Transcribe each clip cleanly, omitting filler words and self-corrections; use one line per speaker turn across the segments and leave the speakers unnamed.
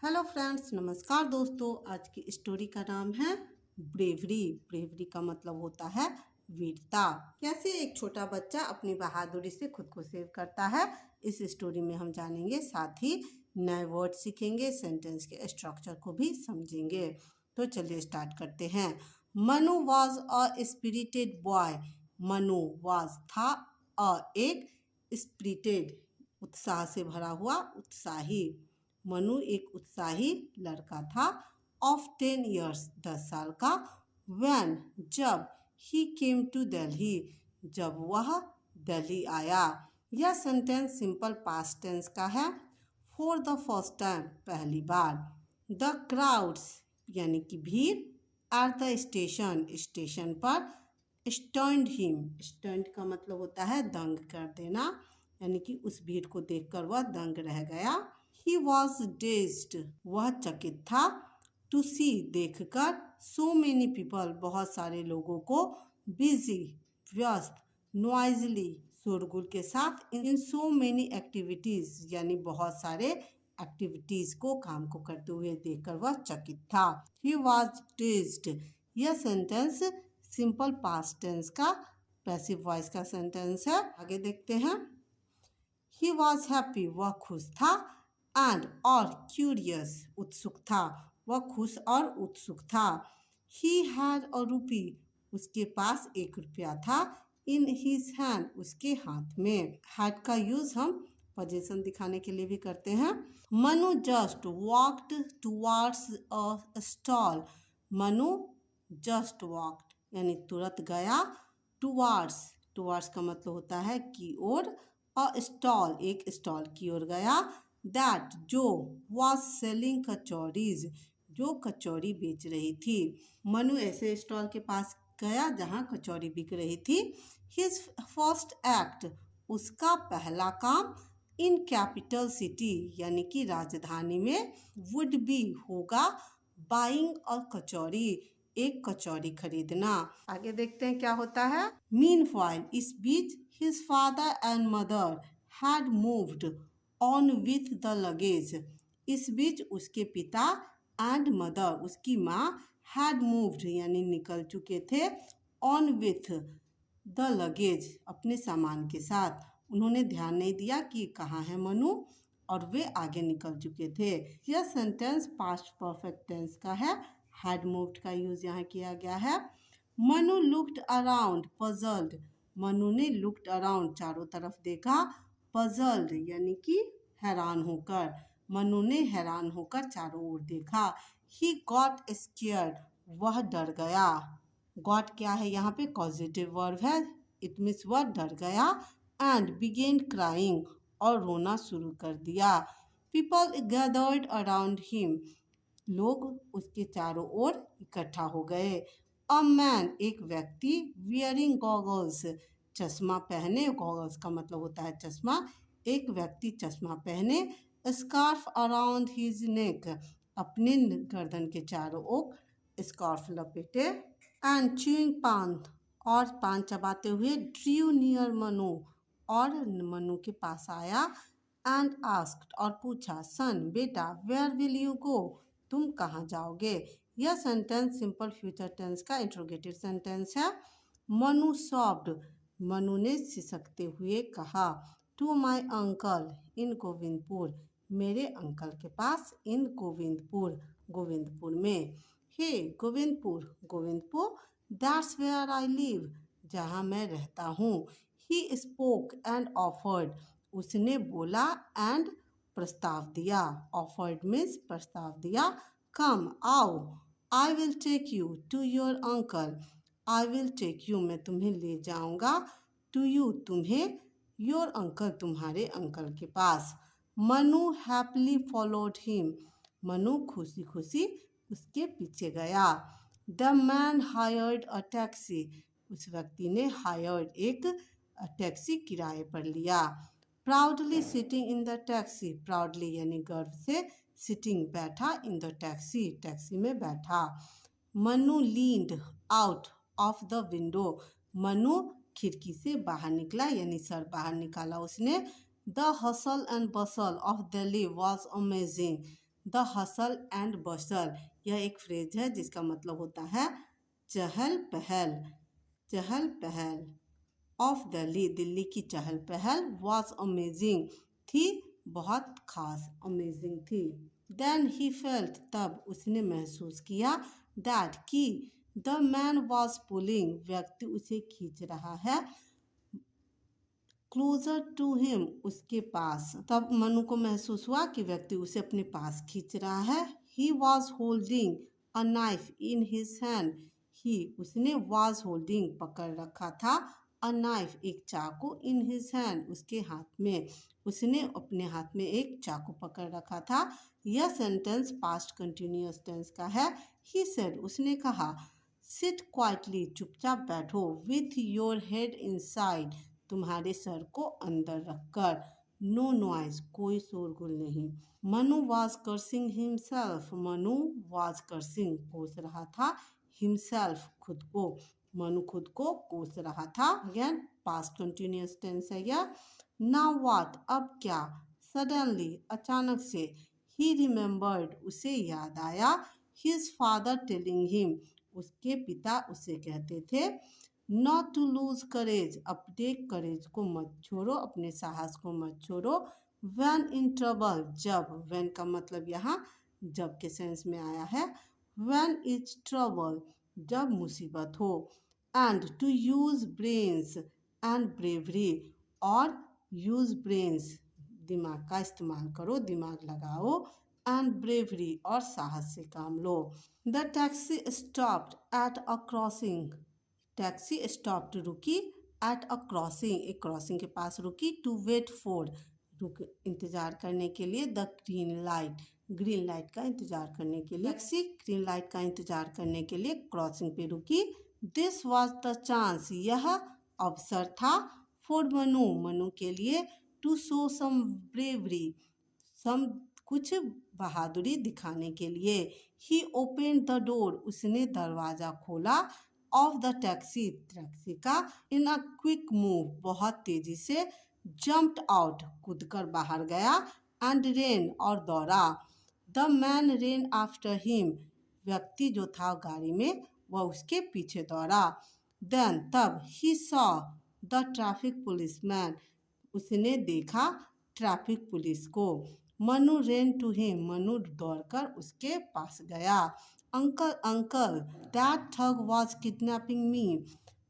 Hello friends, नमस्कार दोस्तों। आज की स्टोरी का नाम है ब्रेवरी। ब्रेवरी का मतलब होता है वीरता। कैसे एक छोटा बच्चा अपनी बहादुरी से खुद को सेव करता है, इस स्टोरी में हम जानेंगे। साथ ही नए वर्ड सीखेंगे, सेंटेंस के स्ट्रक्चर को भी समझेंगे। तो चलिए स्टार्ट करते हैं। Manu was a spirited boy. Manu was था एक स्पिरिटेड, उत्साह से भरा हुआ, उत्साही। मनु एक उत्साही लड़का था। ऑफ 10 years 10 साल का। व्हेन जब ही केम टू दिल्ली जब वह दिल्ली आया। यह सेंटेंस सिंपल पास्ट टेंस का है। फॉर द फर्स्ट टाइम पहली बार। द क्राउड्स यानी कि भीड़। एट द स्टेशन स्टेशन पर। स्टन्ड हिम स्टन्ड का मतलब होता है दंग कर देना, यानी कि उस भीड़ को देखकर वह दंग रह गया। He was dazed वह चकित था। To see देखकर। So many people बहुत सारे लोगों को। Busy व्यस्त। Noisily शोरगुल के साथ। In so many activities यानी बहुत सारे एक्टिविटीज को, काम को करते हुए देखकर वह चकित था। He was dazed यह सेंटेंस सिंपल पास्ट टेंस का पैसिव वॉइस का सेंटेंस है। आगे देखते हैं। He was happy वह खुश था। एंड और क्यूरियस उत्सुक था, वह खुश और उत्सुक था। He had a rupee उसके पास 1 रुपया था। In his hand उसके हाथ में। had का यूज हम पोजीशन दिखाने के लिए भी करते हैं। मनु जस्ट वॉक्ड टुवार्ड्स अ स्टॉल। मनु जस्ट वॉक्ड यानी तुरंत गया। टुवार्ड्स टुवार्ड्स का मतलब होता है की ओर। अ स्टॉल एक स्टॉल की ओर गया। दैट जो वॉज सेलिंग कचौरीज जो कचौरी बेच रही थी। मनु ऐसे स्टॉल के पास गया जहाँ कचौरी बिक रही थी। हिज फर्स्ट एक्ट उसका पहला काम। इन कैपिटल सिटी यानी कि राजधानी में। वुड बी होगा। बाइंग और कचौरी एक कचौरी खरीदना। आगे देखते हैं क्या होता है। मीनवाइल इस बीच his father and mother had moved on with the luggage इस बीच उसके पिता एंड मदर उसकी माँ हैड मूव्ड यानी निकल चुके थे। ऑन विथ द लगेज अपने सामान के साथ। उन्होंने ध्यान नहीं दिया कि कहाँ है मनु और वे आगे निकल चुके थे। यह सेंटेंस पास्ट परफेक्ट टेंस का है। हैड मूव्ड का यूज यहाँ किया गया है। Manu looked around puzzled Manu ने लुक्ड अराउंड चारों तरफ देखा। पजल्ड यानी कि हैरान होकर। मनु ने हैरान होकर चारों ओर देखा। ही गॉट स्केयर्ड वह डर गया। गॉट क्या है यहाँ पे पॉजिटिव वर्ब है। इट मीन्स वह डर गया। एंड बिगेन क्राइंग और रोना शुरू कर दिया। पीपल गैदर्ड अराउंड हिम लोग उसके चारों ओर इकट्ठा हो गए। अ मैन एक व्यक्ति। वियरिंग गॉगल्स चश्मा पहने। गॉगल्स का मतलब होता है चश्मा। एक व्यक्ति चश्मा पहने। स्कार्फ अराउंड हिज नेक अपने गर्दन के चारों ओर स्कार्फ लपेटे। एंड च्यूइंग पान और पान चबाते हुए। ड्रू नियर मनु और मनु के पास आया। एंड आस्क्ड और पूछा। सन बेटा वेयर विल यू गो तुम कहाँ जाओगे। यह सेंटेंस सिंपल फ्यूचर टेंस का इंट्रोगेटिव सेंटेंस है। मनु सॉफ्ट मनु ने सिसकते हुए कहा। To my uncle in Govindpur मेरे अंकल के पास। इन गोविंदपुर गोविंदपुर में। हे Govindpur Govindpur that's where I live जहाँ मैं रहता हूँ। ही स्पोक एंड ऑफर्ड उसने बोला एंड प्रस्ताव दिया। ऑफर्ड मीन्स प्रस्ताव दिया। कम आओ। I will take you to your uncle I will take you मैं तुम्हें ले जाऊंगा। टू यू तुम्हें। योर अंकल तुम्हारे अंकल के पास। Manu happily followed him Manu खुशी खुशी उसके पीछे गया। The man hired a taxi उस व्यक्ति ने हायर्ड एक टैक्सी किराए पर लिया। Proudly sitting in the taxi proudly यानी गर्व से। सिटिंग बैठा। इन द टैक्सी टैक्सी में बैठा। Manu leaned out of the window Manu खिड़की से बाहर निकला यानी सर बाहर निकाला उसने। The hustle and Bansal of Delhi was amazing the hustle and बसल, यह एक फ्रेज है जिसका मतलब होता है चहल पहल। चहल पहल ऑफ दिल्ली, दिल्ली की चहल पहल वॉज अमेजिंग, थी बहुत खास, अमेजिंग थी। देन ही फेल्ट, तब उसने महसूस किया, दैट कि द मैन वॉज पुलिंग, व्यक्ति उसे खींच रहा है, क्लोजर टू हिम, उसके पास। तब मनु को महसूस हुआ कि व्यक्ति उसे अपने पास खींच रहा है। He was holding a knife in his hand, he उसने वॉज होल्डिंग पकड़ रखा था, अ नाइफ एक चाकू, इन हिज हैंड उसके हाथ में, उसने अपने हाथ में एक चाकू पकड़ रखा था। यह सेंटेंस पास्ट कंटिन्यूअस टेंस का है। ही सेड, उसने कहा, सिट क्वाइटली, चुपचाप बैठो, विथ योर हेड इनसाइड, तुम्हारे सर को अंदर रखकर, नो नॉइज, कोई शोरगुल नहीं। Manu was cursing himself, Manu was cursing, कोस रहा था, हिमसेल्फ, खुद को, मनु खुद को कोस रहा था। अगेन पास्ट कंटिन्यूअस टेंस है यह। नाउ व्हाट, अब क्या, सडनली, अचानक से, ही रिमेम्बर्ड, उसे याद आया, हिज फादर टेलिंग हिम, उसके पिता उसे कहते थे, नॉट टू लूज करेज, अपने करेज को मत छोड़ो, अपने साहस को मत छोड़ो। व्हेन इन ट्रबल, जब, व्हेन का मतलब यहाँ जब के सेंस में आया है। व्हेन इज ट्रबल, जब मुसीबत हो। And to use brains and bravery, और यूज ब्रेन्स, दिमाग का इस्तेमाल करो, दिमाग लगाओ, एंड ब्रेवरी, और साहस से काम लो। The taxi stopped at a crossing, taxi stopped, रुकी, एट अ क्रॉसिंग, एक क्रॉसिंग के पास रुकी, टू वेट फॉर, रुक, इंतजार करने के लिए, the green light, green light का इंतजार करने के लिए, टैक्सी ग्रीन लाइट का इंतजार करने के लिए क्रॉसिंग पे रुकी। दिस वॉज द चांस, यह अवसर था, फॉर मनु, मनु के लिए, टू शो सम ब्रेवरी, सम, कुछ बहादुरी दिखाने के लिए। ही ओपन द डोर, उसने दरवाजा खोला, ऑफ द टैक्सी, टैक्सी का, इन अ क्विक मूव, बहुत तेजी से, जम्प्ड आउट, कूदकर बाहर गया, एंड रेन, और दौड़ा, the man rain after him, व्यक्ति जो था गाड़ी में वह उसके पीछे दौड़ा। देन, तब, ही सॉ द ट्रैफिक पुलिसमैन, उसने देखा ट्रैफिक पुलिस को। Manu ran to him, Manu दौड़कर उसके पास गया। Uncle, uncle, that thug was kidnapping me,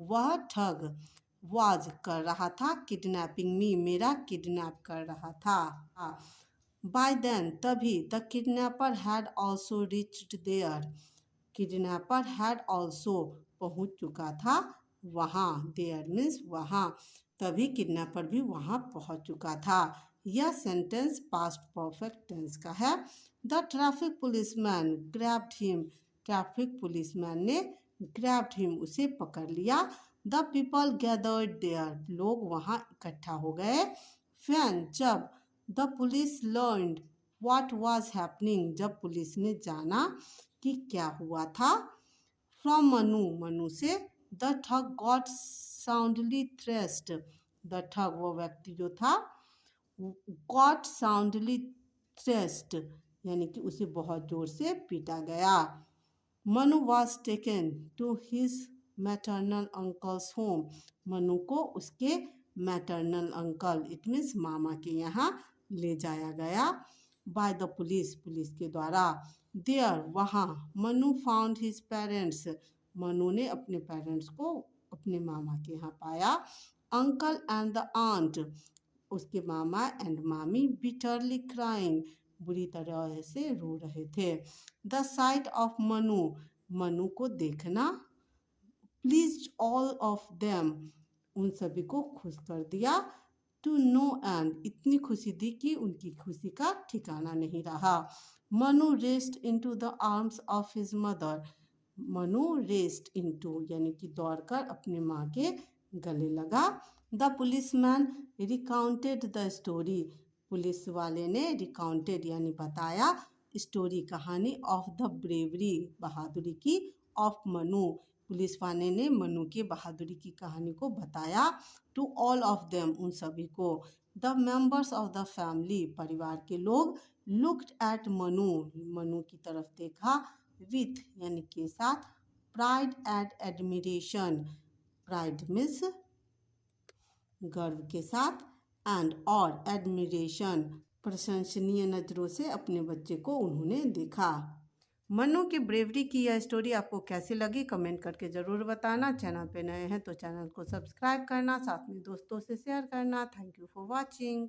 वह ठग वाज कर रहा था, किडनैपिंग मी, मेरा किडनैप कर रहा था। बाय देन, तभी, the kidnapper had also reached there, kidnapper had also, पहुंच चुका था वहाँ, देयर मीन्स वहाँ, तभी किडनैपर भी वहाँ पहुंच चुका था। यह सेंटेंस पास्ट परफेक्ट टेंस का है। The traffic policeman grabbed him, traffic policeman ने ग्रैब्ड हिम, उसे पकड़ लिया। द पीपल गैदर्ड देयर, लोग वहाँ इकट्ठा हो गए। व्हेन, जब, the police learned what was happening, जब पुलिस ने जाना कि क्या हुआ था। फ्रॉम मनु, मनु से, द ठग गॉट साउंडली थ्रेस्ड, द ठग, वो व्यक्ति जो था, गॉट साउंडली थ्रेस्ड, यानी कि उसे बहुत जोर से पीटा गया। Manu was taken to his maternal uncle's home, Manu को उसके मैटरनल अंकल, इट मीन्स मामा के यहाँ ले जाया गया। बाय द पुलिस, पुलिस के द्वारा। देयर, वहाँ, Manu found his parents, Manu ने अपने पेरेंट्स को अपने मामा के यहाँ पाया। अंकल एंड द आंट, उसके मामा एंड मामी, बिटरली क्राइंग, बुरी तरह से रो रहे थे। The site of Manu, Manu को देखना, प्लीज ऑल ऑफ देम, उन सभी को खुश कर दिया। टू नो एंड, इतनी खुशी दी कि उनकी खुशी का ठिकाना नहीं रहा। Manu rest into the arms of his mother, Manu rest into, यानी कि दौड़कर अपनी माँ के गले लगा। The policeman recounted the story, police वाले ने रिकाउंटेड यानी बताया, स्टोरी, कहानी, ऑफ द ब्रेवरी, बहादुरी की, ऑफ मनु, पुलिस वाले ने मनु की बहादुरी की कहानी को बताया। टू ऑल ऑफ देम, उन सभी को। The members of the family, परिवार के लोग। लुक्ड एट मनु, मनु की तरफ देखा, विथ यानी के साथ, pride and admiration, pride means गर्व के साथ, एंड और एडमिरेशन प्रशंसनीय नज़रों से अपने बच्चे को उन्होंने देखा। मनु की ब्रेवरी की यह स्टोरी आपको कैसी लगी कमेंट करके ज़रूर बताना। चैनल पे नए हैं तो चैनल को सब्सक्राइब करना, साथ में दोस्तों से शेयर करना। Thank you for watching.